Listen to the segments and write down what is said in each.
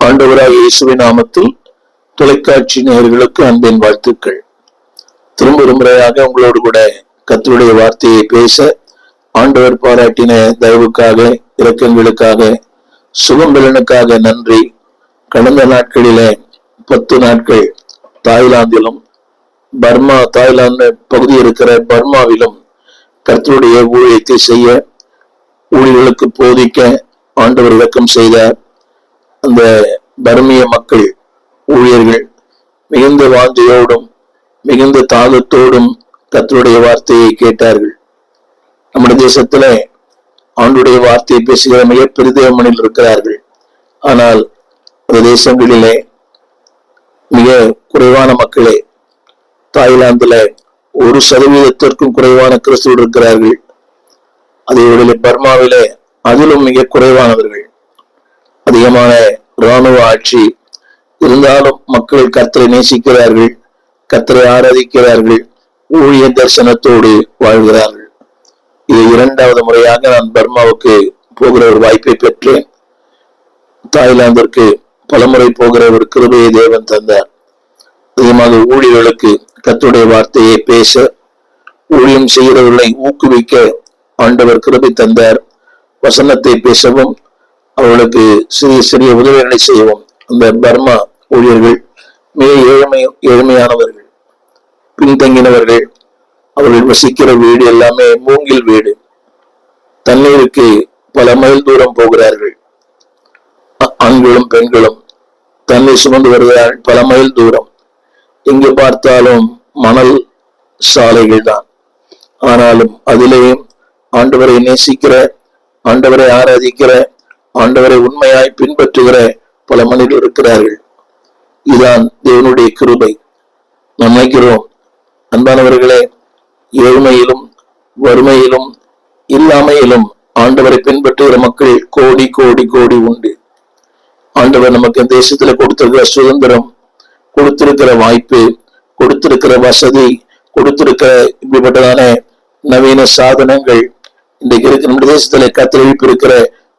ஆண்டவராக இயேசுவின் நாமத்தில் தொலைக்காட்சி நேயர்களுக்கு அன்பின் வாழ்த்துக்கள். திரும்ப ஒரு முறையாக உங்களோடு கூட கர்த்தருடைய வார்த்தையை பேச ஆண்டவர் பாராட்டின தயவுக்காக, இரக்கங்களுக்காக, சுகம்பலனுக்காக நன்றி. கடந்த நாட்களிலே 10 நாட்கள் தாய்லாந்திலும் தாய்லாந்து பகுதி இருக்கிற பர்மாவிலும் கர்த்தருடைய ஊழியத்தை செய்ய, ஊழியர்களுக்கு போதிக்க ஆண்டவர் இரக்கம் செய்தார். அந்த பர்மிய மக்கள் ஊழியர்கள் மிகுந்த வாஞ்சையோடும் மிகுந்த தாகத்தோடும் கர்த்தருடைய வார்த்தையை கேட்டார்கள். நம்முடைய தேசத்துல ஆண்டுடைய வார்த்தையை பேசுகிற மிகப்பெரிய தேவமனில் இருக்கிறார்கள். ஆனால் அந்த தேசங்களிலே மிக குறைவான மக்களே, தாய்லாந்துல 1% குறைவான கிறிஸ்தவர்கள் இருக்கிறார்கள். அதே பர்மாவிலே அதிலும் மிக குறைவானவர்கள். அதிகமான இராணுவ ஆட்சி இருந்தாலும் மக்கள் கர்த்தரை நேசிக்கிறார்கள், கர்த்தரை ஆராதிக்கிறார்கள், ஊழிய தரிசனத்தோடு வாழ்கிறார்கள். இது 2வது முறையாக நான் பர்மாவுக்கு போகிற ஒரு வாய்ப்பை பெற்றேன். தாய்லாந்திற்கு பலமுறை போகிற ஒரு கிருபையை தேவன் தந்தார். அதிகமாக ஊழியர்களுக்கு கர்த்தருடைய வார்த்தையை பேச, ஊழியம் செய்கிறவர்களை ஊக்குவிக்க ஆண்டவர் கிருபை தந்தார். வசனத்தை பேசவும், அவர்களுக்கு சிறிய சிறிய உதவிகளை செய்வோம். அந்த பர்மா ஊழியர்கள் மிக ஏழ்மையானவர்கள், பின்தங்கினவர்கள். அவர்கள் வசிக்கிற வீடு எல்லாமே மூங்கில் வீடு. தண்ணீருக்கு பல மைல் தூரம் போகிறார்கள். ஆண்களும் பெண்களும் தண்ணீர் சுமந்து வருகிறார்கள் பல மைல் தூரம். எங்கு பார்த்தாலும் மணல் சாலைகள் தான். ஆனாலும் அதிலேயும் ஆண்டவரை நேசிக்கிற, ஆண்டவரை ஆராதிக்கிற, ஆண்டவரை உண்மையாய் பின்பற்றுகிற பல மனிதர்கள் இருக்கிறார்கள். இதுதான் தேவனுடைய கிருபை. நாம் நினைக்கிறோம், அன்பானவர்களே, ஏழ்மையிலும் வறுமையிலும் இல்லாமையிலும் ஆண்டவரை பின்பற்றுகிற மக்கள் கோடி கோடி கோடி உண்டு. ஆண்டவர் நமக்கு தேசத்துல கொடுத்திருக்கிற சுதந்திரம், கொடுத்திருக்கிற வாய்ப்பு, கொடுத்திருக்கிற வசதி, கொடுத்திருக்கிற இப்படிப்பட்டதான நவீன சாதனங்கள், இன்றைக்கு இருக்கிற நம்ம தேசத்துல கத்தரிப்பு இருக்கிற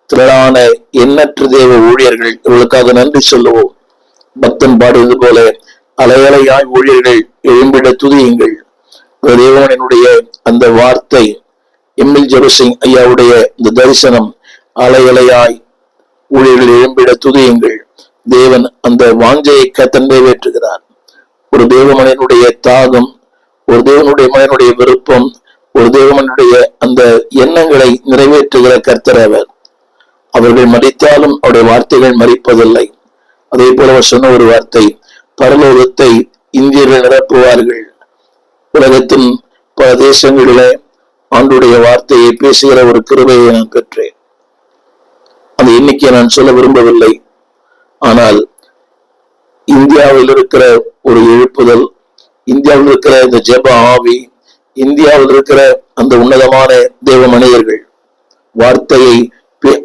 திரளான எண்ணற்ற தேவ ஊழியர்கள், இவர்களுக்காக நன்றி சொல்லுவோம். பக்தன் பாடுவது போல அலையலையாய் ஊழியர்கள் எழும்பிட துதியுங்கள். தேவனுடைய அந்த வார்த்தை, எம்எல் ஜெபசிங் ஐயாவுடைய இந்த தரிசனம், அலையலையாய் ஊழியர்கள் எழும்பிட துதியுங்கள். தேவன் அந்த வாஞ்சையை கர்த்தர் நிறைவேற்றுகிறார். ஒரு தேவமனிதனுடைய தாகம், ஒரு தேவனுடைய மனிதனுடைய விருப்பம், ஒரு தேவமனுடைய அந்த எண்ணங்களை நிறைவேற்றுகிற கர்த்தர் அவர். அவர்கள் மறித்தாலும் அவருடைய வார்த்தைகள் மறிப்பதில்லை. அதே போல அவர் சொன்ன ஒரு வார்த்தை, பரலோகத்தை இந்தியர்கள் நிரப்புவார்கள். உலகத்தின் பல தேசங்களிலே ஆண்டுடைய வார்த்தையை பேசுகிற ஒரு கிருபையை நான் பெற்றேன். அந்த எண்ணிக்கையை நான் சொல்ல விரும்பவில்லை. ஆனால் இந்தியாவில் இருக்கிற ஒரு எழுப்புதல், இந்தியாவில் இருக்கிற இந்த ஜெப ஆவி, இந்தியாவில் இருக்கிற அந்த உன்னதமான தேவ மனிதர்கள், வார்த்தையை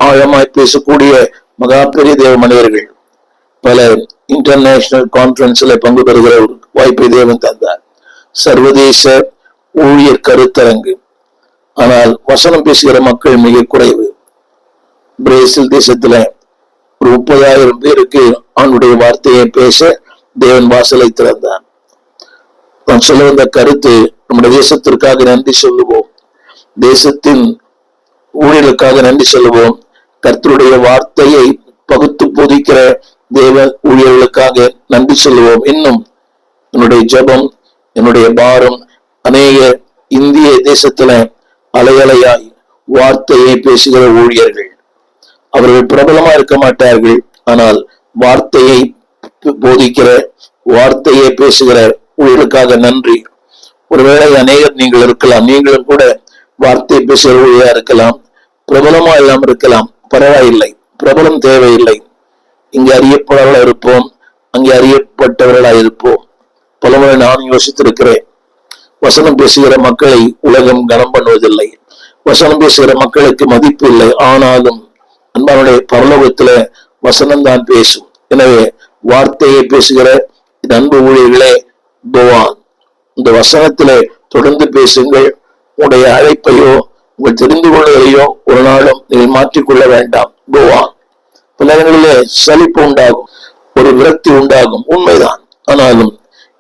ஆழமாய் பேசக்கூடிய மகா பெரிய தேவ மனிதர்கள், பல இன்டர்நேஷனல் கான்பரன்ஸ்ல பங்கு பெறுகிற ஒரு வாய்ப்பை தேவன் தந்தார். சர்வதேச ஊழியர் கருத்தரங்கு. ஆனால் வசனம் பேசுகிற மக்கள் மிக குறைவு. பிரேசில் தேசத்துல ஒரு 30,000 பேருக்கு அவனுடைய வார்த்தையை பேச தேவன் வாசலை திறந்தார். நான் சொல்ல வந்த கருத்து, நம்முடைய தேசத்திற்காக நன்றி சொல்லுவோம், தேசத்தின் ஊழியர்களுக்காக நன்றி சொல்லுவோம், கர்த்தருடைய வார்த்தையை பகுத்து போதிக்கிற தேவ ஊழியர்களுக்காக நன்றி சொல்லுவோம். இன்னும் என்னுடைய ஜெபம், என்னுடைய பாரம், அநேக இந்திய தேசத்துல அலையலையாய் வார்த்தையை பேசுகிற ஊழியர்கள், அவர்கள் பிரபலமா இருக்க மாட்டார்கள். ஆனால் வார்த்தையை போதிக்கிற, வார்த்தையை பேசுகிற ஊழியர்களுக்காக நன்றி. ஒருவேளை அநேகர் நீங்கள் இருக்கலாம், நீங்களும் கூட வார்த்தை பேசுகிற ஊழியா இருக்கலாம், பிரபலமா இல்லாம இருக்கலாம், பரவாயில்லை, பிரபலம் தேவையில்லை. இங்கே அறியப்படவர்களா இருப்போம், அங்கே அறியப்பட்டவர்களா இருப்போம். பலமுறை நான் யோசித்திருக்கிறேன். வசனம் பேசுகிற மக்களை உலகம் கனம் பண்ணுவதில்லை, வசனம் பேசுகிற மக்களுக்கு மதிப்பு இல்லை. ஆனாலும் அன்பானுடைய பரலோகத்துல வசனம் தான் பேசும். எனவே வார்த்தையை பேசுகிற அன்பு ஊழியர்களே, கோவான், இந்த வசனத்திலே தொடர்ந்து பேசுங்கள். உங்களுடைய அழைப்பையோ உங்கள் தெரிந்து கொள்வதையோ ஒரு நாளும் நீங்கள் மாற்றிக்கொள்ள வேண்டாம். கோவான். பல நேரங்களிலே சலிப்பு உண்டாகும், ஒரு விரக்தி உண்டாகும், உண்மைதான். ஆனாலும்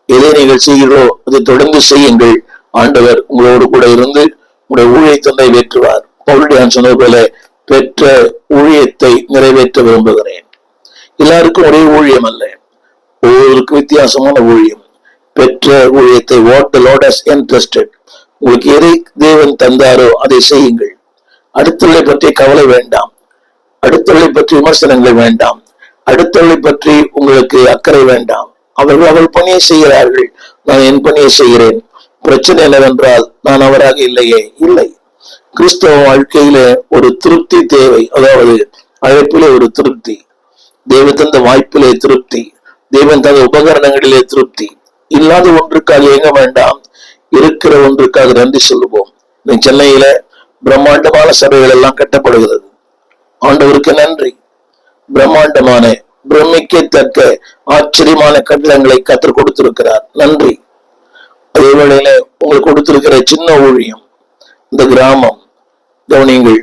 எதை நீங்கள் செய்கிறோ அதை தொடர்ந்து செய்யுங்கள். ஆண்டவர் உங்களோடு கூட இருந்து உங்களுடைய ஊழியத்தை நிறைவேற்றுவார். பவுல் சொன்னது போல பெற்ற ஊழியத்தை நிறைவேற்ற விரும்புகிறேன். எல்லாருக்கும் ஒரே ஊழியம் அல்ல, ஒவ்வொருக்கும் வித்தியாசமான ஊழியம். பெற்ற ஊழியத்தை what the Lord has entrusted, உங்களுக்கு எதை தேவன் தந்தாரோ அதை செய்யுங்கள். அடுத்தவர்களை பற்றி கவலை வேண்டாம், அடுத்தவர்களை பற்றி விமர்சனங்கள் வேண்டாம், அடுத்தவர்களை பற்றி உங்களுக்கு அக்கறை வேண்டாம். அவர்கள் பணியை செய்கிறார்கள், நான் என் பணியை செய்கிறேன். பிரச்சனை என்னவென்றால் நான் அவராக இல்லையே. இல்லை, கிறிஸ்தவ வாழ்க்கையில ஒரு திருப்தி தேவை. அதாவது அழைப்பிலே ஒரு திருப்தி, தேவன் தந்த வாய்ப்பிலே திருப்தி, தேவன் தந்த உபகரணங்களிலே திருப்தி. இல்லாத ஒன்றுக்காக இயங்க வேண்டாம், இருக்கிற ஒன்றுக்காக நன்றி சொல்லுவோம். சென்னையில பிரம்மாண்டமான சபைகள் எல்லாம் கட்டப்படுகிறது. ஆண்டவருக்கு நன்றி. பிரம்மாண்டமான, பிரமிக்கத்தக்க, ஆச்சரியமான கட்டிடங்களை கற்றுக் கொடுத்திருக்கிறார். நன்றி. அதே வேளையில உங்களுக்கு கொடுத்திருக்கிற சின்ன ஊழியம், இந்த கிராமம் கவனிங்கள்.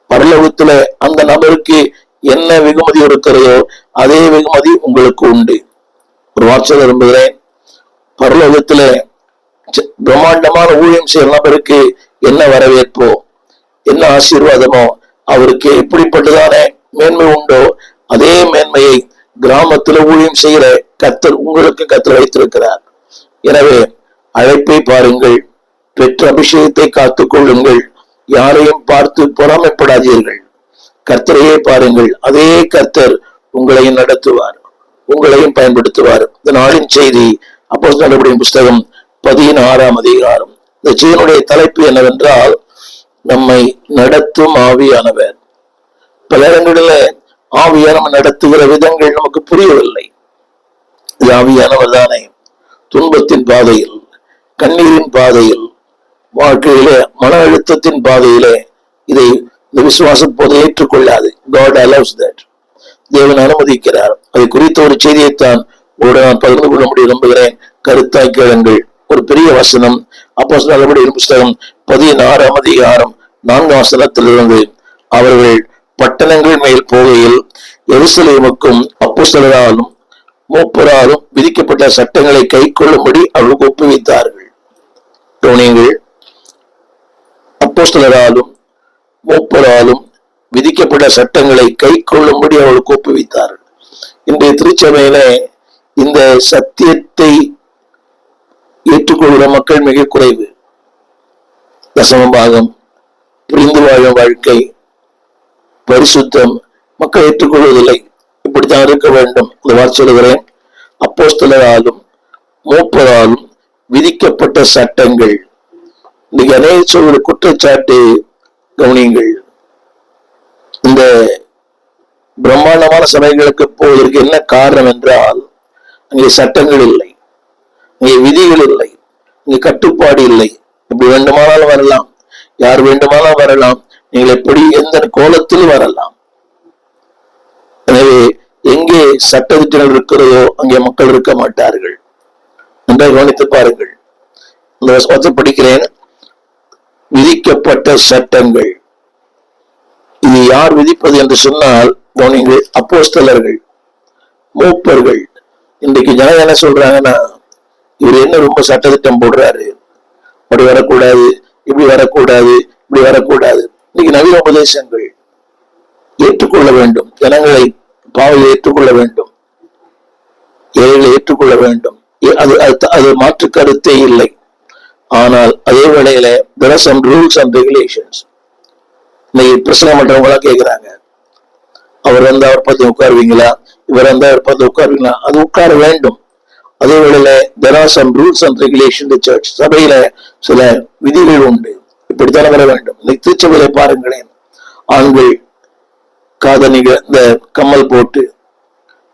பரலோகத்துல அந்த நபருக்கு என்ன வெகுமதி இருக்கிறதோ அதே வெகுமதி உங்களுக்கு உண்டு. ஒரு வார்த்தை விரும்புகிறேன், பரலோகத்துல பிரம்மாண்டமான ஊழியம் செய்யற நபருக்கு என்ன வரவேற்போ, என்ன ஆசீர்வாதமோ, அவருக்கு எப்படிப்பட்டதான மேன்மை உண்டோ அதே மேன்மையை கிராமத்துல ஊழியம் செய்கிற கர்த்தர் உங்களுக்கு கர்த்தர் வைத்திருக்கிறார். எனவே அழைப்பை பாருங்கள், பெற்ற அபிஷேகத்தை காத்துக் கொள்ளுங்கள், யாரையும் பார்த்து பொறாமைப்படாதீர்கள். கர்த்தரையே பாருங்கள், அதே கர்த்தர் உங்களையும் நடத்துவார், உங்களையும் பயன்படுத்துவார். இந்த நாளின் செய்தி அப்போஸ்தலர்களுடைய புஸ்தகம் 16ஆம் அதிகாரம். இந்த செய்தியினுடைய தலைப்பு என்னவென்றால், நம்மை நடத்தும் ஆவியானவர். பல இடங்களில் ஆவியானவர் நடத்துகிற விதங்கள் நமக்கு புரியவில்லை. இது ஆவியானவர் தானே துன்பத்தின் பாதையில், கண்ணீரின் பாதையில், வாழ்க்கையில மன அழுத்தத்தின் பாதையிலே இதை இந்த விசுவாசம் போது ஏற்றுக்கொள்ளாது. God allows that. தேவன் அனுமதிக்கிறார். அதை குறித்த ஒரு செய்தியைத்தான் நான் பகிர்ந்து கொள்ள முடியும் நம்புகிறேன். கருத்தாய் கேளுங்கள். ஒரு பெரிய வசனம், அப்போஸ்தலர்களுடைய புஸ்தகம் 16ஆம் அதிகாரம் 4ஆம் வசனத்திலிருந்து, அவர்கள் பட்டணங்கள் மேல் போகையில் எருசலேமுக்கும் அப்போஸ்தலராலும் மூப்பராலும் விதிக்கப்பட்ட சட்டங்களை கை கொள்ளும்படி அவர்களுக்கு ஒப்புவித்தார்கள். கவனியுங்கள், அப்போஸ்தலராலும் மூப்பராலும் விதிக்கப்பட்ட சட்டங்களை கை கொள்ளும்படி அவர்களுக்கு ஒப்புவித்தார்கள். இன்றைய திருச்சபையில இந்த சத்தியத்தை ஏற்றுக்கொள்கிற மக்கள் மிக குறைவு. தசமபாகம், புரிந்து வாழும் வாழ்க்கை, பரிசுத்தம் மக்கள் ஏற்றுக்கொள்வதில்லை. இப்படித்தான் இருக்க வேண்டும். இந்த வார்த்தை சொல்லுகிறேன், அப்போஸ்தலராலும் மூப்பராலும் விதிக்கப்பட்ட சட்டங்கள். இன்னைக்கு அநேக சொல்கிற குற்றச்சாட்டு கவனியுங்கள். இந்த பிரம்மாண்டமான சபைகளுக்கு போவதற்கு என்ன காரணம் என்றால், அங்கே சட்டங்கள் இல்லை, அங்கே விதிகள் இல்லை, அங்கே கட்டுப்பாடு இல்லை. எப்படி வேண்டுமானாலும் வரலாம், யார் வேண்டுமானாலும் வரலாம், நீங்கள் எப்படி எந்த கோலத்திலும் வரலாம். எனவே எங்கே சட்டத்திட்டங்கள் இருக்கிறதோ அங்கே மக்கள் இருக்க மாட்டார்கள். நன்றாக கவனித்து பாருங்கள். இந்த வசனத்தை படிக்கிறேன். விதிக்கப்பட்ட சட்டங்கள். இது யார் விதிப்பது என்று சொன்னால் கவனிங்கள், அப்போஸ்தலர்கள், மூப்பர்கள். இன்றைக்கு ஜனம் என்ன சொல்றாங்கன்னா, இவர் என்ன ரொம்ப சட்டத்திட்டம் போடுறாரு, அப்படி வரக்கூடாது, இப்படி வரக்கூடாது, இப்படி வரக்கூடாது. இன்னைக்கு நவீன உபதேசங்கள் ஏற்றுக்கொள்ள வேண்டும், ஜனங்களை பாவையை ஏற்றுக்கொள்ள வேண்டும், ஏழைகளை ஏற்றுக்கொள்ள வேண்டும். அது மாற்று கருத்தே இல்லை. ஆனால் அதே வேளையில there are some rules and regulations. இன்னைக்கு பிரச்சனை பண்றவங்களா கேட்கிறாங்க, அவர் வந்து அவர் பார்த்து உட்காருவீங்களா, இவர் வந்து அவர் பார்த்து உட்காருவீங்களா? அது உட்கார வேண்டும். அதே வேளையில there are some rules and regulations. Church சபையில சில விதிகள் உண்டு, இப்படித்தான வர வேண்டும். இன்னைக்கு திருச்சபையில பாருங்களேன், ஆண்கள் காதணிகள் இந்த கம்மல் போட்டு,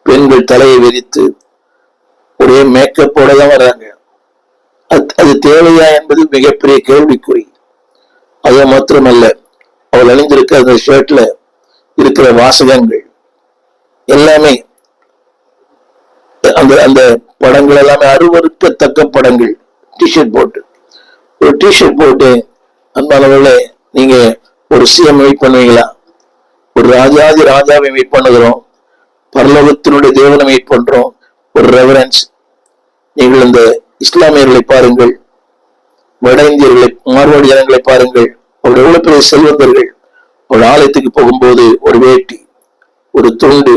பெண்கள் தலையை விரித்து ஒரே மேக்கப்போட தான் வர்றாங்க. அது தேவையா என்பது மிகப்பெரிய கேள்விக்குறி. அது மாத்திரமல்ல, அவள் அணிந்திருக்கிற அந்த ஷர்ட்ல இருக்கிற வாசகங்கள் எல்லாமே, அந்த அந்த படங்கள் எல்லாமே அருவருக்கத்தக்க படங்கள். டிஷர்ட் போட்டு, ஒரு டிஷர்ட் போட்டு, அன்பானவர்களே, நீங்க ஒரு சிஎம் வெயிட் பண்ணுவீங்களா? ஒரு ராஜாவை வெயிட் பண்ணுகிறோம், பரலோகத்தினுடைய தேவனமை பண்றோம் ஒரு ரெவரன்ஸ். நீங்கள் இந்த இஸ்லாமியர்களை பாருங்கள், வட இந்தியர்களை, மார்வாடி ஜனங்களை பாருங்கள், அவருடைய எவ்வளவு பெரிய செல்வந்தர்கள். ஒரு ஆலயத்துக்கு போகும்போது ஒரு வேட்டி, ஒரு துண்டு,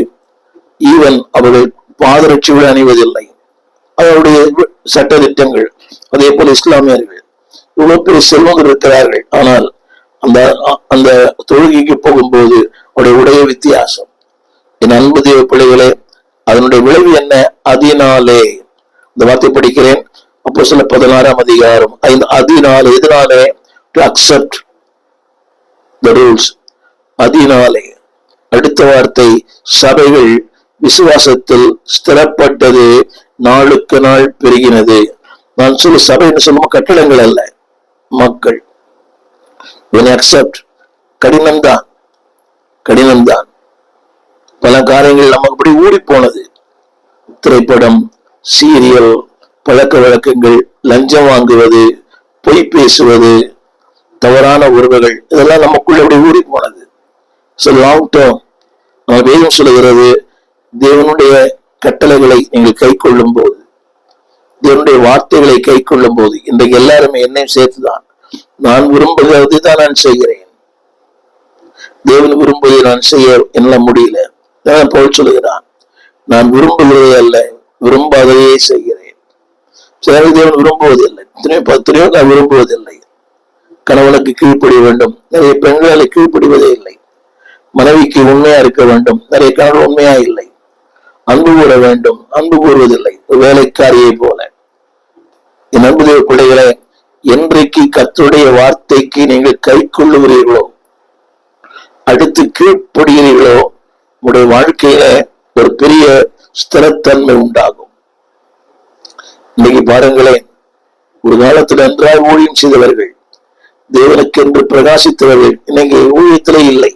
ஈவன் அவர்கள் பாதரட்சிகள் அணிவதில்லை. அவருடைய சட்ட திட்டங்கள். அதே போல இஸ்லாமியர்கள் இவ்வளவு பெரிய செல்வங்கள் இருக்கிறார்கள், ஆனால் அந்த அந்த தொழுகைக்கு போகும்போது அவருடைய உடைய வித்தியாசம். என் அன்பு தேவ பிள்ளைகளே, அதனுடைய விளைவு என்ன? அதனாலே இந்த வார்த்தை படிக்கிறேன், அப்போஸ்தலர் 16ஆம் அதிகாரம் 5. அதனாலே, எதனாலே? To accept the rules. அதனாலே அடுத்த வார்த்தை, சபைகள் விசுவாசத்தில் ஸ்திரப்பட்டது நாளுக்கு நாள் பெருகினது. நான் சொல்ல சபைன்னு சொல்லுவோம், கட்டடங்கள் அல்ல, மக்கள். கடினம்தான், கடினம்தான். பல காரியங்கள் நமக்கு அப்படி ஊறி போனது. திரைப்படம், சீரியல், பழக்க வழக்கங்கள், லஞ்சம் வாங்குவது, பொய் பேசுவது, தவறான உறவுகள், இதெல்லாம் நமக்குள்ள அப்படி ஊறி போனது. லாங் டேர்ம் நம்ம வேதம் சொல்லுகிறது, தேவனுடைய கட்டளைகளை நீங்கள் கை கொள்ளும் போது, தேவனுடைய வார்த்தைகளை கை கொள்ளும் போது, இன்றைக்கு எல்லாருமே என்னையும் சேர்த்துதான், நான் விரும்புகிறது தான் நான் செய்கிறேன், தேவன் விரும்புவதை நான் செய்ய என்ன முடியல. பவுல் சொல்லுகிறான், நான் விரும்புவதே அல்ல, விரும்பாததையே செய்கிறேன். சில தேவன் விரும்புவதில்லை, எத்தனையோ நான் விரும்புவதில்லை. கணவனுக்கு கீழ்ப்படிய வேண்டும், நிறைய பெண்களை கீழ்ப்படிவதே இல்லை. மனைவிக்கு உண்மையா இருக்க வேண்டும், நிறைய கணவன் உண்மையா இல்லை. அன்பு கூற வேண்டும், அன்பு கூறுவதில்லை, வேலைக்காரியை போல. என் அன்பு தேவ பிள்ளைகளை, என்றைக்கு கர்த்தருடைய வார்த்தைக்கு நீங்கள் கை கொள்ளுகிறீர்களோ, அடுத்து கீழ்ப்படுகிறீர்களோ, உங்களுடைய வாழ்க்கையில ஒரு பெரிய ஸ்திரத்தன்மை உண்டாகும். இன்னைக்கு பாருங்களேன், ஒரு காலத்தில் நன்றாக ஊழியம் செய்தவர்கள், தேவனுக்கென்று பிரகாசித்தவர்கள் இன்னைக்கு ஊழியத்திலே இல்லை.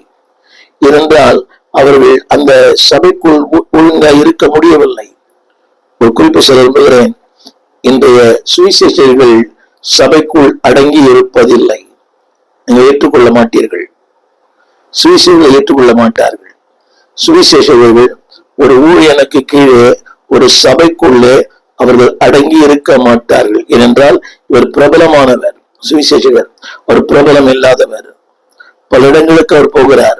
ஏனென்றால் அவர்கள் அந்த சபைக்குள் ஒழுங்காக இருக்க முடியவில்லை. ஒரு குறிப்பு சொல்ல விரும்புகிறேன், இன்றைய சுவிசேஷர்கள் சபைக்குள் அடங்கி இருப்பதில்லை. நீங்கள் ஏற்றுக்கொள்ள மாட்டீர்கள், சுவிசேஷங்களை ஏற்றுக்கொள்ள மாட்டார்கள். சுவிசேஷர்கள் ஒரு ஊழியனுக்கு கீழே ஒரு சபைக்குள்ளே அவர்கள் அடங்கி இருக்க மாட்டார்கள். ஏனென்றால் இவர் பிரபலமானவர், சுவிசேஷகர். அவர் பிரபலம் இல்லாதவர். பல இடங்களுக்கு அவர் போகிறார்,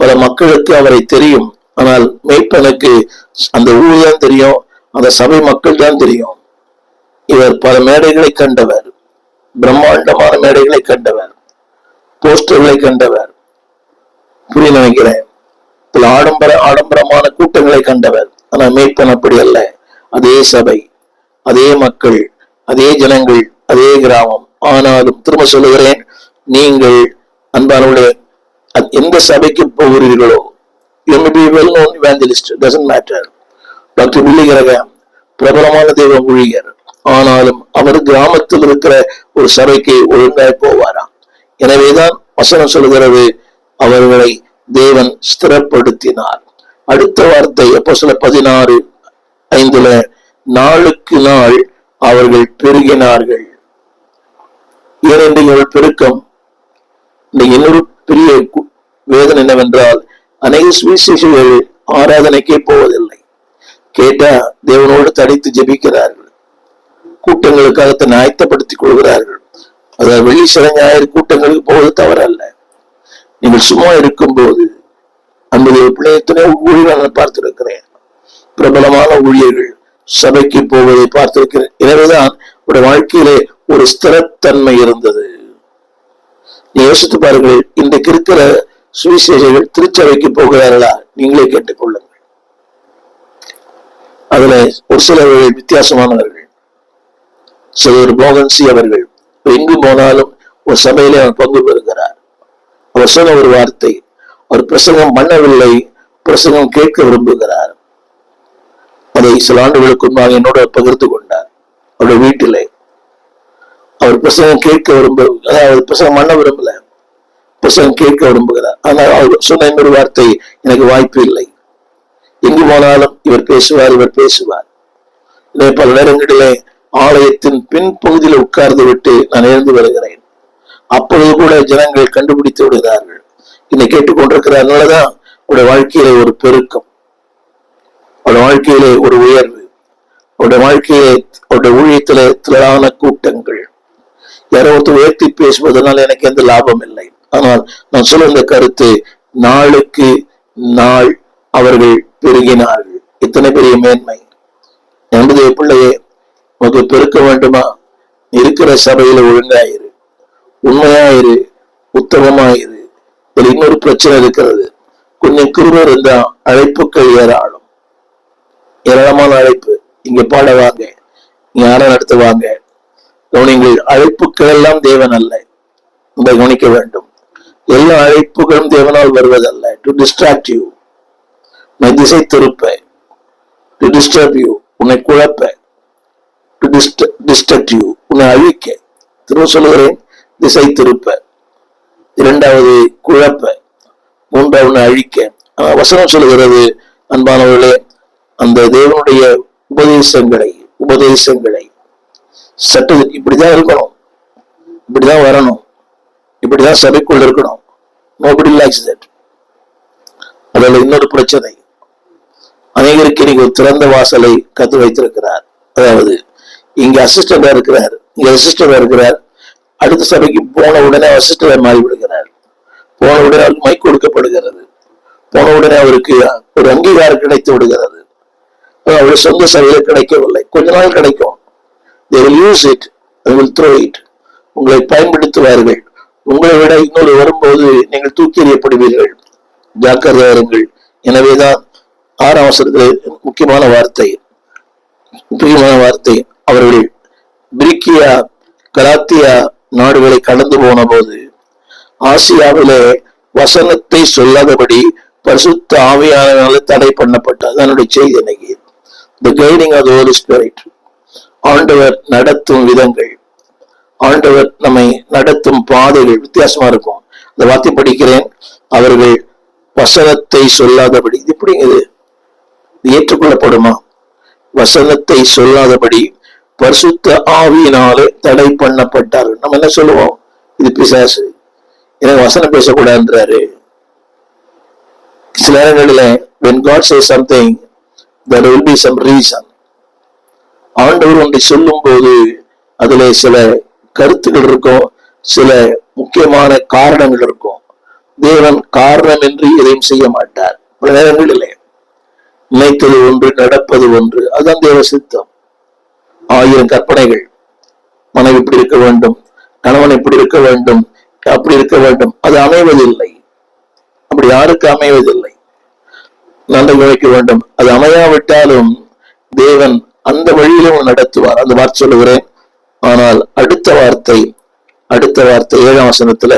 பல மக்களுக்கு அவரை தெரியும். ஆனால் மேய்ப்பனுக்கு அந்த ஊர் தான் தெரியும், அந்த சபை மக்கள் தான் தெரியும். இவர் பல மேடைகளை கண்டவர், பிரம்மாண்டமான மேடைகளை கண்டவர், போஸ்டர்களை கண்டவர், புரிய நினைக்கிறேன், பல ஆடம்பரமான கூட்டங்களை கண்டவர். ஆனா மேய்ப்பன் அப்படி அல்ல. அதே சபை, அதே மக்கள், அதே ஜனங்கள், அதே கிராமம். ஆனாலும் திரும்ப சொல்லுகிறேன், நீங்கள் அன்பானவர்களே, எந்த சபைக்கு போகிறீர்களோ, you may be well known evangelist, doesn't matter. Doctor Billy Graham பிரபலமான தேவ ஊழியர், ஆனாலும் அவர் கிராமத்தில் இருக்கிற ஒரு சபைக்கு ஒழுங்காய் போவாராம். எனவேதான் வசனம் சொல்கிறது, அவர்களை தேவன் ஸ்திரப்படுத்தினார். அடுத்த வார்த்தை அப்போஸ்தலர் 16:5, நாளுக்கு நாள் அவர்கள் பெருகினார்கள். ஏனென்று பெருக்கம். இன்னொரு பெரிய வேதனை என்னவென்றால், அநேக சுவிசேஷர்கள் ஆராதனைக்கே போவதில்லை. கேட்டா தேவனோடு தடித்து ஜெபிக்கிறார்கள், கூட்டங்களுக்காக தன்னை ஆயத்தப்படுத்திக் கொள்கிறார்கள். அதாவது வெள்ளி சனி ஞாயிறு கூட்டங்களுக்கு போவது தவறல்ல. நீங்கள் சும்மா இருக்கும் போது அந்த பிள்ளையத்தினை ஊழியர்கள் நான் பார்த்திருக்கிறேன், பிரபலமான ஊழியர்கள் சபைக்கு போவதை பார்த்திருக்கிறேன். எனவேதான் ஒரு வாழ்க்கையிலே ஒரு ஸ்திரத்தன்மை இருந்தது. யோசித்து பாருங்கள், இன்றைக்கு இருக்கிற சுவிசேஷர்கள் திருச்சபைக்கு போகிறார்களா? நீங்களே கேட்டுக்கொள்ளுங்கள். அதுல ஒரு சிலவர்கள் வித்தியாசமானவர்கள். சிலர் மோகன்சி அவர்கள் எங்கு போனாலும் ஒரு சபையிலே அவர் பங்கு பெறுகிறார். அவர் சொன்ன ஒரு வார்த்தை, அவர் பிரசங்கம் பண்ணவில்லை, பிரசங்கம் கேட்க விரும்புகிறார். அதை சில ஆண்டுகளுக்கு முன்பாக என்னோட பகிர்ந்து கொண்டார். அவருடைய வீட்டிலே அவர் பிரசங்கம் கேட்க அதாவது பிரசங்கம் பண்ண விரும்பல, பிரசங்கம் கேட்க விரும்புகிறார். ஆனால் அவர் சொன்ன இன்னொரு வார்த்தை, எனக்கு வாய்ப்பு இல்லை, எங்கு போனாலும் இவர் பேசுவார், இவர் பேசுவார். பல நேரங்களிலே ஆலயத்தின் பின்பகுதியில் உட்கார்ந்து விட்டு நான் எழுந்து வருகிறேன். அப்பொழுது கூட ஜனங்கள் கண்டுபிடித்து விடுகிறார்கள், என்னை கேட்டுக்கொண்டிருக்கிறார். அதனாலதான் உடைய வாழ்க்கையில ஒரு பெருக்கம். அவருடைய வாழ்க்கையிலே ஒரு உயர்வு, அவருடைய வாழ்க்கையிலே அவருடைய ஊழியத்திலே திரளான கூட்டங்கள். யாரோ ஒருத்தர் உயர்த்தி பேசுவதனால் எனக்கு எந்த லாபம் இல்லை. ஆனால் நான் சொல்ல இந்த கருத்து, நாளுக்கு நாள் அவர்கள் பெருகினார்கள். இத்தனை பெரிய மேன்மை. என்னுடைய பிள்ளையே, உனக்கு பெருக்க வேண்டுமா? இருக்கிற சபையில ஒழுங்காயிரு, உண்மையாயிரு, உத்தமமாயிரு. இதுல இன்னொரு பிரச்சனை இருக்கிறது. கொஞ்சம் கிருபை இருந்தா அழைப்புகள் ஏராளம், ஏராளமான அழைப்பு. இங்க பாட வாங்க, இங்க யாரும் நடத்துவாங்க. கவனிங்கள், அழைப்புகள் எல்லாம் தேவன் அல்ல, இதை கவனிக்க வேண்டும். எல்லா அழைப்புகளும் தேவனால் வருவதல்ல. டு டிஸ்ட்ராக்ட் யூ, திசை திருப்ப, டு டிஸ்டர்ப் யூ, உன்னை குழப்ப, டு டிஸ்ட்ராக்ட் யூ, உன்னை அழிக்க. திரும்ப சொல்லுகிறேன், திசை திருப்ப. இரண்டாவது குழப்ப, மூன்றாவது அழிக்க. வசனம் சொல்லுகிறது, அன்பானவர்களே, அந்த தேவனுடைய உபதேசங்களை சற்று இப்படிதான் இருக்கணும், இப்படிதான் வரணும், இப்படிதான் சபைக்குள் இருக்கணும். Nobody likes that. அதில் இன்னொரு பிரச்சனை, அநேகருக்கு நீங்க ஒரு திறந்த வாசலை கத்து வைத்திருக்கிறார். அதாவது இங்க அசிஸ்டண்டா இருக்கிறார், இங்க அசிஸ்டண்டா இருக்கிறார். அடுத்த சபைக்கு போன உடனே அசிஸ்டண்டா மாறி விடுகிறார். போன உடனே அவருக்கு மைக் கொடுக்கப்படுகிறது. போன உடனே அவருக்கு ஒரு அங்கீகாரம் கிடைத்து விடுகிறது. அவருடைய சொந்த சபையில கிடைக்கவில்லை, கொஞ்ச நாள் கிடைக்கும். They will use it, they will throw it. உங்களை பயன்படுத்துவார்கள். உங்களை விட இன்னொரு வரும்போது நீங்கள் தூக்கி எறியப்படுவீர்கள். ஜாக்கிரதை இருங்கள். எனவேதான் 6ஆம் வசனத்தில் முக்கியமான வார்த்தை, அவர்கள் பிரிக்கியா கலாத்தியா நாடுகளை கடந்து போன போது ஆசியாவிலே வசனத்தை சொல்லாதபடி பரிசுத்த ஆவியானவரால் தடை பண்ணப்பட்டது. அதனுடைய செய்தி இன்னைக்கு the guiding of the Holy Spirit. ஆண்டவர் நடத்தும் விதங்கள், ஆண்டவர் நம்மை நடத்தும் பாதைகள் வித்தியாசமா இருக்கும். இந்த வார்த்தை படிக்கிறேன், அவர்கள் வசனத்தை சொல்லாதபடி. இது எப்படி இது ஏற்றுக்கொள்ளப்படுமா? வசனத்தை சொல்லாதபடி பரிசுத்த ஆவியினாலே தடை பண்ணப்பட்டார்கள். நம்ம என்ன சொல்லுவோம்? இது பிசாசு, எனக்கு வசனம் பேசக்கூடாதுன்றாரு. சில நேரங்களில் when God says something, there will be some reason. ஆண்டவர் ஒன்றை சொல்லும் போது அதுல சில கருத்துக்கள் இருக்கும், சில முக்கியமான காரணங்கள் இருக்கும். தேவன் காரணமின்றி எதையும் செய்ய மாட்டார். பல நேரங்களிலே நினைத்தது ஒன்று, நடப்பது ஒன்று. அதுதான் தேவ சித்தம். 1000 கற்பனைகள், மனைவி இப்படி இருக்க வேண்டும், கணவன் இப்படி இருக்க வேண்டும், அப்படி இருக்க வேண்டும், அது அமைவதில்லை. அப்படி யாருக்கு அமைவதில்லை. நன்றை கவனிக்க வேண்டும். அது அமையாவிட்டாலும் தேவன் அந்த வழியிலும் நடத்துவார். அந்த வார்த்தை சொல்லுகிறேன். ஆனால் அடுத்த வார்த்தை 7ஆம் வசனத்துல,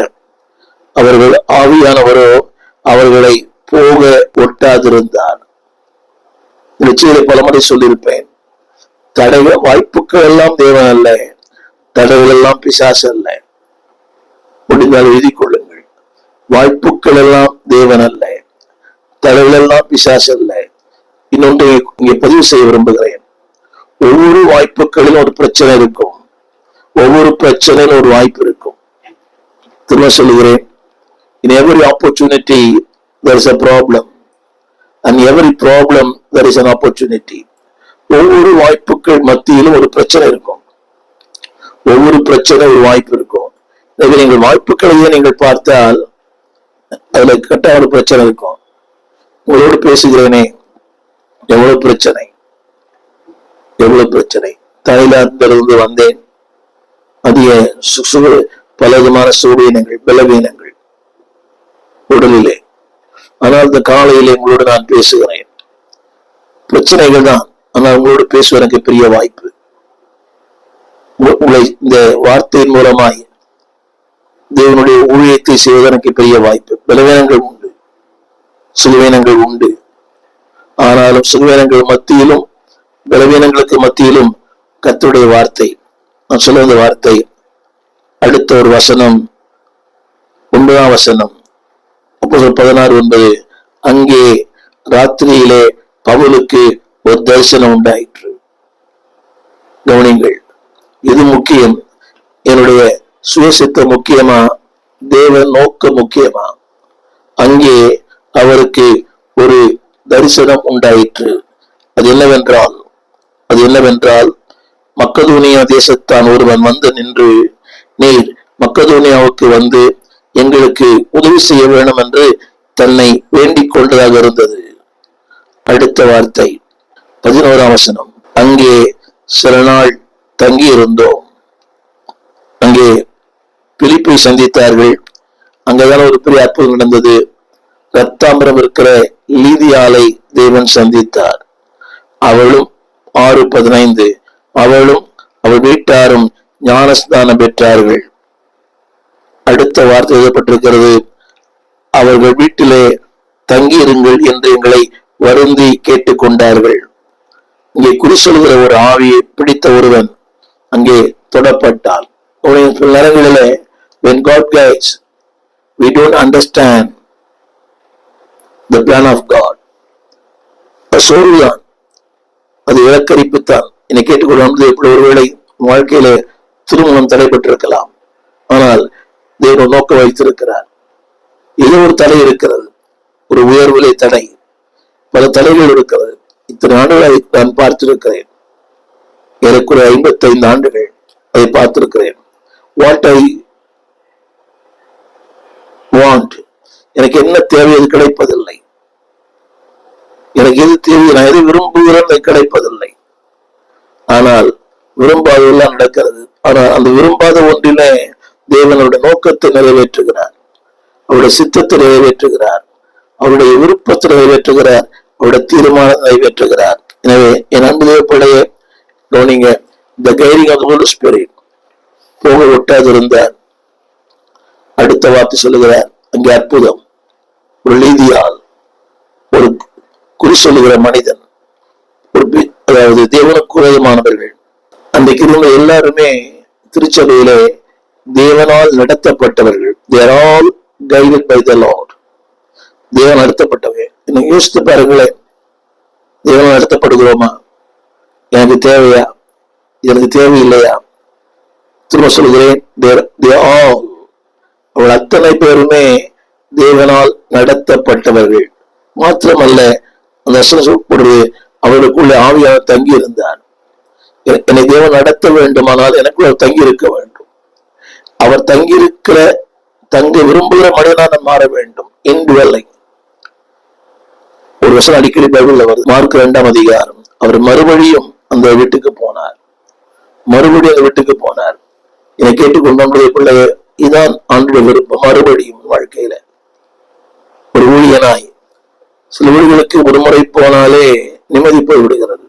அவர்கள் ஆவியானவரோ அவர்களை போக ஒட்டாதிருந்தார். நிச்சயத்தை பலமுறை சொல்லியிருப்பேன். தடைகள், வாய்ப்புகள் எல்லாம் தேவன் அல்ல, தடைகள் எல்லாம் பிசாசு அல்ல. முடிந்தால் எழுதி கொள்ளுங்கள். வாய்ப்புகள் எல்லாம் தேவன் அல்ல, தடைகள் எல்லாம் பிசாசு அல்ல. இன்னொன்று இங்கே பதிவு செய்ய விரும்புகிறேன். ஒவ்வொரு வாய்ப்புகளிலும் ஒரு பிரச்சனை இருக்கும், ஒவ்வொரு பிரச்சனையிலும் ஒரு வாய்ப்பு இருக்கும். திரும்ப சொல்லுகிறேன், in every opportunity there is a problem, and every problem there is an opportunity. ஒவ்வொரு வாய்ப்புகள் மத்தியிலும் ஒரு பிரச்சனை இருக்கும், ஒவ்வொரு பிரச்சனை ஒரு வாய்ப்பு இருக்கும். நீங்கள் வாய்ப்புகளையே நீங்கள் பார்த்தால் அதுல கட்டாய ஒரு பிரச்சனை இருக்கும். உங்களோடு பேசுகிறேனே, எவ்வளவு பிரச்சனை, எவ்வளவு பிரச்சனை. தாய்லாந்திலிருந்து வந்தேன். அதிக பல விதமான சுவீனங்கள், பலவீனங்கள் உடலிலே. ஆனால் இந்த காலையிலே உங்களோடு நான் பேசுகிறேன். பிரச்சனைகள் தான், ஆனால் உங்களோடு பேசுவது எனக்கு பெரிய வாய்ப்பு. உங்களை இந்த வார்த்தையின் மூலமாய் தேவனுடைய ஊழியத்தை செய்வது எனக்கு பெரிய வாய்ப்பு. பலவீனங்கள் உண்டு, சுகவீனங்கள் உண்டு. ஆனாலும் சுகவீனங்கள் மத்தியிலும் பலவீனங்களுக்கு மத்தியிலும் கர்த்தருடைய வார்த்தை, நான் சொல்லுவது வார்த்தை. அடுத்த ஒரு வசனம், 9ஆம் வசனம், அப்போஸ்தலர் 16:9. அங்கே ராத்திரியிலே பவுலுக்கு ஒரு தரிசனம் உண்டாயிற்று. கவனிங்கள், இது முக்கியம். என்னுடைய சுயசித்தம் முக்கியமா, தேவ நோக்கம் முக்கியமா? அங்கே அவருக்கு ஒரு தரிசனம் உண்டாயிற்று. அது என்னவென்றால் மக்கதோனியா தேசத்தான் ஒருவன் வந்து நின்று, நீர் மக்கதோனியாவுக்கு வந்து எங்களுக்கு உதவி செய்ய வேண்டும் என்று தன்னை வேண்டிக் கொண்டதாக இருந்தது. அடுத்த வார்த்தை 11ஆம் வசனம். அங்கே சில நாள் தங்கி இருந்தோம். அங்கே பிலிப்பை சந்தித்தார்கள். அங்கதான் ஒரு பெரிய அற்புதம் நடந்தது. ரத்தாம்பரம் இருக்கிற லீதியாலை தேவன் சந்தித்தார். அவளும் 6:15 அவளும் அவள் வீட்டாரும் ஞானஸ்தானம் பெற்றார்கள். அடுத்த வார்த்தை எழுதப்பட்டிருக்கிறது, அவர்கள் வீட்டிலே தங்கியிருங்கள் என்று எங்களை வருந்தி கேட்டுக்கொண்டார்கள். இங்கே குறி சொல்கிற ஒரு ஆவியை பிடித்த ஒருவன் அங்கே தொடப்பட்டான். சில நேரங்களிலே when God guides, we don't understand the plan of God. சோர்வுதான், அது இலக்கரிப்புத்தான். என்னை கேட்டுக்கொண்டு எப்படி ஒருவேளை வாழ்க்கையில திருமணம் தடைபட்டிருக்கலாம், ஆனால் தேவன் நோக்க வைத்திருக்கிறார். ஏதோ ஒரு தடை இருக்கிறது, ஒரு உயர்விலை தடை, பல தடைகள் இருக்கிறது. இத்தனை ஆண்டுகளை நான் பார்த்திருக்கிறேன், ஏறக்குறைய 55 ஆண்டுகள் அதை பார்த்திருக்கிறேன். வாட் ஐ வாண்ட், எனக்கு என்ன தேவை அது கிடைப்பதில்லை. எனக்கு எது தேவை, நான் எது விரும்புகிறேன் அது கிடைப்பதில்லை. ஆனால் விரும்பாதெல்லாம் நடக்கிறது. ஆனால் அந்த விரும்பாத ஒன்றிலே தேவனுடைய நோக்கத்தை நிறைவேற்றுகிறார், அவருடைய சித்தத்தை நிறைவேற்றுகிறார், அவருடைய விருப்பத்தை நிறைவேற்றுகிறார், அவருடைய தீர்மானம் நிறைவேற்றுகிறார். எனவே என் அன்பு தேவப்படைய கவனிங்க, இந்த கைரிங் ஆஃப் தி ஹோலி ஸ்பிரிட் போக ஒட்டாது இருந்தார். அடுத்த வார்த்தை சொல்லுகிறார், அங்கே அற்புதம். ஒரு லீதியால், ஒரு குறி சொல்லுகிற மனிதன், அதாவது தேவனுக்கு உதயமானவர்கள். அன்றைக்கு இருந்த எல்லாருமே திருச்சபையிலே தேவனால் நடத்தப்பட்டவர்கள். They are all guided by the Lord. தேவன் நடத்தப்பட்டவர்கள். இன்னும் யோசித்து பாருங்களேன், தேவனால் நடத்தப்படுகிறோமா? எனக்கு தேவையா, எனக்கு தேவையில்லையா? திரும்ப சொல்கிறேன், அவள் அத்தனை பேருமே தேவனால் நடத்தப்பட்டவர்கள். மாத்திரமல்ல, அந்த சொல்றது அவர்களுக்குள்ள ஆவியாக தங்கி இருந்தார். என்னை தேவன் நடத்த வேண்டுமானால் எனக்குள்ள தங்கி இருக்க வேண்டும். அவர் தங்க விரும்புகிற மனிதனாக மாற வேண்டும். இன்டுவெல்லிங் ஒரு வருஷம் அடிக்கடி பைபிள்ல வருது. மார்க் 2ஆம் அதிகாரம். அவர் மறுபடியும் அந்த வீட்டுக்கு போனார். என்னை கேட்டுக்கொண்டே இதான் ஆண்டுடைய விருப்பம். மறுபடியும் வாழ்க்கையில ஒரு ஊழியனாய் சில ஊழியர்களுக்கு ஒரு முறை போனாலே நிம்மதி போய் விடுகிறது.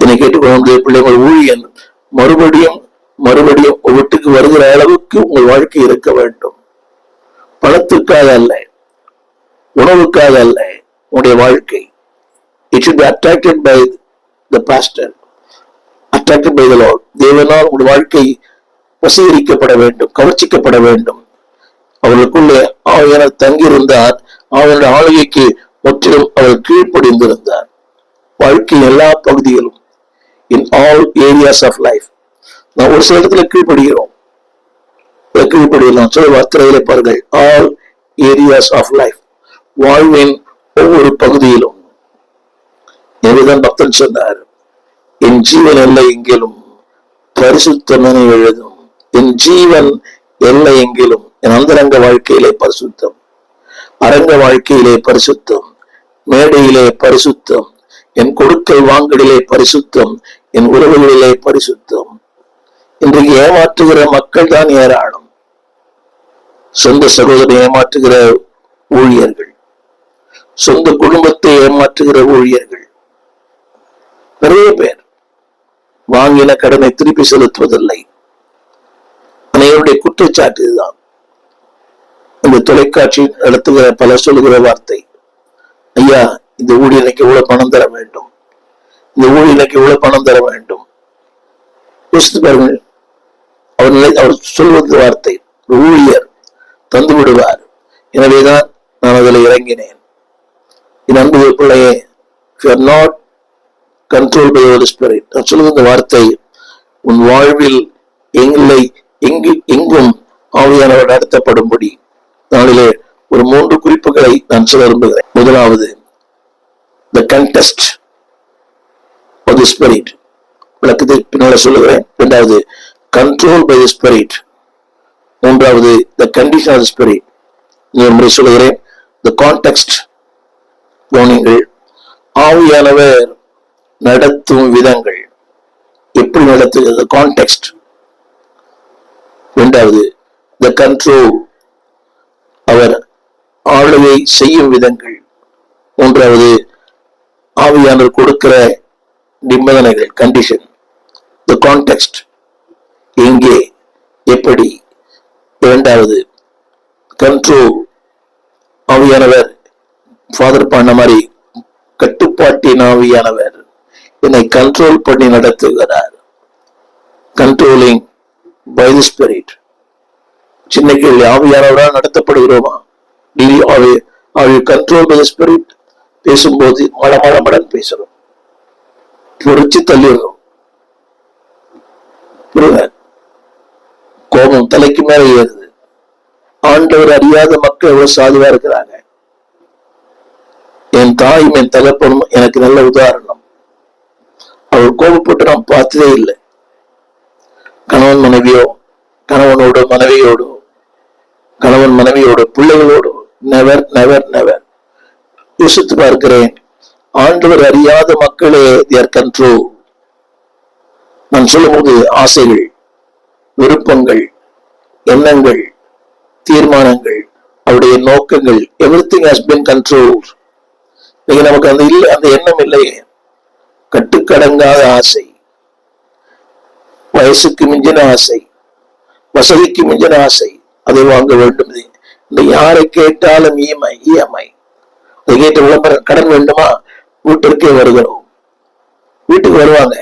என்னை கேட்டுக்கொண்டே பிள்ளைகள், ஊழியன் மறுபடியும் வீட்டுக்கு வருகிற அளவுக்கு உங்கள் வாழ்க்கை இருக்க வேண்டும். பணத்துக்காக அல்ல, உணவுக்காக அல்ல, உங்களுடைய வாழ்க்கை. It should be attracted by the pastor, attracted by the Lord. தேவனால் உங்களுடைய வாழ்க்கை வசீகரிக்கப்பட வேண்டும், கவர்ச்சிக்கப்பட வேண்டும். அவர்களுக்குள்ளே ஆவியானவர் தங்கியிருந்தார். அவருடைய ஆளுகைக்கு முற்றிலும் அவர் கீழ்ப்படிந்திருந்தார். வாழ்க்கையின் எல்லா பகுதிகளும், in all areas of life. நான் ஒரு சில இடத்துல கீழ்ப்படுகிறோம், சொல்ல வார்த்தையிலே பாருங்கள், all areas of life, வாழ்வின் ஒவ்வொரு பகுதியிலும். எனவேதான் பக்தன் சொன்னார், என் ஜீவன் எல்லை எங்கிலும் பரிசுத்தமென எழுதும். என் ஜீவன் எல்லை எங்கிலும், என் அந்தரங்க வாழ்க்கையிலே பரிசுத்தம், அரங்க வாழ்க்கையிலே பரிசுத்தம், மேடையிலே பரிசுத்தம், என் கொடுக்கல் வாங்கலிலே பரிசுத்தம், என் உறவுகளிலே பரிசுத்தம். இன்றைக்கு ஏமாற்றுகிற மக்கள் தான் ஏராளம். சொந்த சகோதரனை ஏமாற்றுகிற ஊழியர்கள், சொந்த குடும்பத்தை ஏமாற்றுகிற ஊழியர்கள் நிறைய பேர். வாங்கின கடனை திருப்பி செலுத்துவதில்லை. அனைவருடைய குற்றச்சாட்டு இதுதான். இந்த தொலைக்காட்சி நடத்துகிற பலர் சொல்லுகிற வார்த்தை, ஐயா இந்த ஊழியனுக்கு இவ்வளவு பணம் தர வேண்டும், இந்த ஊழியனுக்கு இவ்வளவு பணம் தர வேண்டும். யோசித்து பாருங்கள், அவர் சொல்வது வார்த்தை, ஊழியர் தந்து விடுவார். எனவேதான் நான் அதில் இறங்கினேன். என் அன்பு பிள்ளையே, if you are not controlled by the Holy Spirit, நான் சொல்லுவது இந்த வார்த்தை, உன் வாழ்வில் எங்கும் ஆவியானவர் நடத்தப்படும்படி நாளிலே ஒரு 3 குறிப்புகளை நான் சொல்ல விரும்புகிறேன். முதலாவது, the contest of the spirit. விளக்கத்தை பின்னால சொல்லுகிறேன். இரண்டாவது control by the spirit. மூன்றாவது the condition of the spirit. இன்னொரு முறை சொல்லுகிறேன். the context. கவனிங்கள். ஆவியானவர் நடத்தும் விதங்கள் எப்படி நடத்துகிறது, கான்டெக்ஸ்ட். இரண்டாவது the control, அவர் ஆளுகை செய்யும் விதங்கள். மூன்றாவது ஆவியானவர் கொடுக்கிற நிபந்தனைகள், கண்டிஷன். the context, எங்கே, எப்படி. இரண்டாவது கண்ட்ரோல், ஆவியானவர் ஃபாதர் பண்ண மாதிரி கட்டுப்பாட்டின் ஆவியானவர் என்னை கண்ட்ரோல் பண்ணி நடத்துகிறார். Controlling by the spirit. சின்ன கேள்வி, ஆவியானவரால் நடத்தப்படுகிறோமா? Control by the spirit. பேசும்போது மடமடமடன் பேசுறோம், பொறிச்சு தள்ளிடுறோம். கோபம் தலைக்கு மேல ஏறுது. ஆண்டவர் அறியாத மக்கள் எவ்வளவு சாதுவா இருக்கிறாங்க. என் தாயும் என் தகப்பனும் எனக்கு நல்ல உதாரணம். அவள் கோபப்பட்டு நான் பார்த்ததே இல்லை. கணவன் மனைவியோ, கணவனோட மனைவியோடு, கணவன் மனைவியோட பிள்ளைகளோடு, நெவர் நெவர் நெவர். யோசித்து பார்க்கிறேன். ஆண்டவர் அறியாத மக்களே தேர் கண்ட்ரோல். நான் சொல்லும் போது ஆசைகள், விருப்பங்கள், எண்ணங்கள், தீர்மானங்கள், அவருடைய நோக்கங்கள், எவ்ரிதிங் ஹஸ் பீன் கண்ட்ரோல்ட். நமக்கு அந்த இல்லை, அந்த எண்ணம் இல்லையே. கட்டுக்கடங்காத ஆசை, வயசுக்கு மிஞ்சின ஆசை, வசதிக்கு மிஞ்சின ஆசை, அதை வாங்க வேண்டும். இந்த யாரை கேட்டாலும் இஎம்ஐ. அதை கேட்ட விளம்பரம், கடன் வேண்டுமா, வீட்டிற்கே வருகிறோம். வீட்டுக்கு வருவாங்க,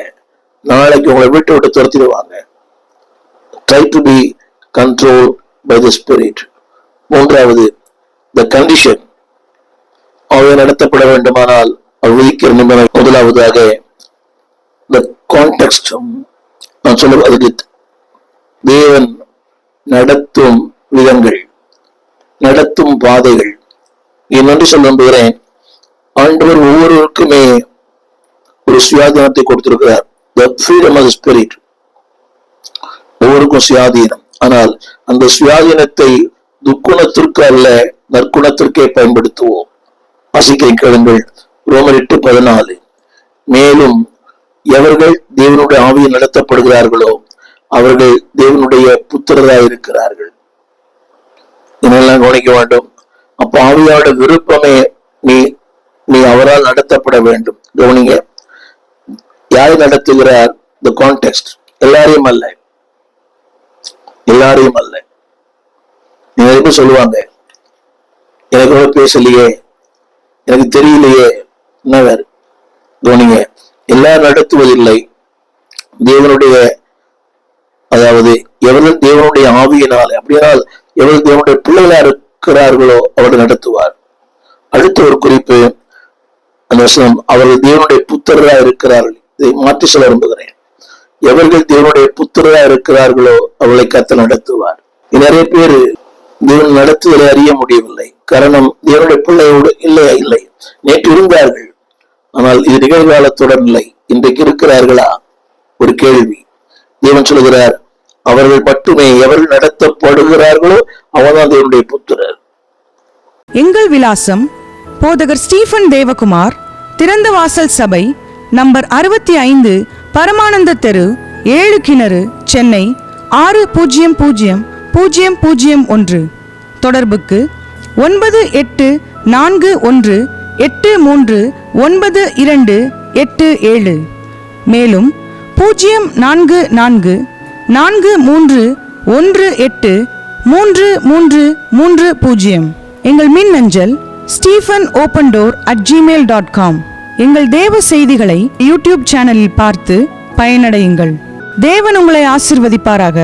நாளைக்கு உங்களை வீட்டை விட்டு துரத்திடுவாங்க. Try to be control by the spirit. மூன்றாவது the condition, அவை நடத்தப்பட வேண்டுமானால் விதிக்கிற நிபந்தனை. முதலாவதாக the context, நான் சொல்லுவது தேவன் நடத்தும் விதங்கள், நடத்தும் பாதைகள். நன்றி சொல்ல நம்புகிறேன். ஆண்டவர் ஒவ்வொருவருக்குமே ஒரு சுயாதீனத்தை கொடுத்திருக்கிறார். the freedom of the spirit. ஒவ்வொருக்கும் சுயாதீனம். ஆனால் அந்த சுயாதீனத்தை துக்குணத்திற்கு அல்ல, நற்குணத்திற்கே பயன்படுத்துவோம். வாசிக்கிறேன், கேளுங்கள். ரோமர் 8:14. மேலும் எவர்கள் தேவனுடைய ஆவியில் நடத்தப்படுகிறார்களோ அவர்கள் தேவனுடைய புத்திரராய் இருக்கிறார்கள். இதெல்லாம் கவனிக்க வேண்டும். அப்ப ஆவியோட விருப்பமே நீ அவரால் நடத்தப்பட வேண்டும். கவனிங்க, யாரை நடத்துகிறார்? the context. எல்லாரையும் அல்ல, எல்லாரையும் அல்ல. நீங்க சொல்லுவாங்க, எனக்கு பேசலையே, எனக்கு தெரியலையே, என்னவர். கவனிங்க, எல்லாரும் நடத்துவதில்லை. தேவனுடைய, அதாவது எவர்கள் தேவனுடைய ஆவியினால், அப்படியானால் எவர்கள் தேவனுடைய பிள்ளைகளா இருக்கிறார்களோ அவர்கள் நடத்துவார். அடுத்த ஒரு குறிப்பு, அந்த வசனம், அவர்கள் தேவனுடைய புத்திரரா இருக்கிறார்கள். இதை மாற்றி சொல்ல விரும்புகிறேன். எவர்கள் தேவனுடைய புத்திரரா இருக்கிறார்களோ அவர்களை கர்த்தர் நடத்துவார். நிறைய பேர் தேவன் நடத்துவதை அறிய முடியவில்லை. காரணம், தேவனுடைய பிள்ளையோடு இல்லை. நேற்று இருந்தார்கள், ஆனால் இது நிகழ்காலத்துடன் இல்லை. இன்றைக்கு இருக்கிறார்களா? ஒரு கேள்வி. தேவன் சொல்கிறார், அவர்கள் மட்டுமே, எவர்கள் நடத்தப்படுகிறார்களோ அவர்தான் தேவனுடைய புத்திரர். எங்கள் விலாசம்: போதகர் ஸ்டீபன் தேவகுமார், திறந்த வாசல் சபை, நம்பர் 65, பரமானந்த தெரு, 7 கிணறு, சென்னை 600001. தொடர்புக்கு 9841839287. மேலும் 04443183330. எங்கள் மின்னஞ்சல் stephenopendor@gmail.com. எங்கள் தேவ செய்திகளை யூடியூப் சேனலில் பார்த்து பயனடையுங்கள். தேவன் உங்களை ஆசீர்வதிப்பாராக.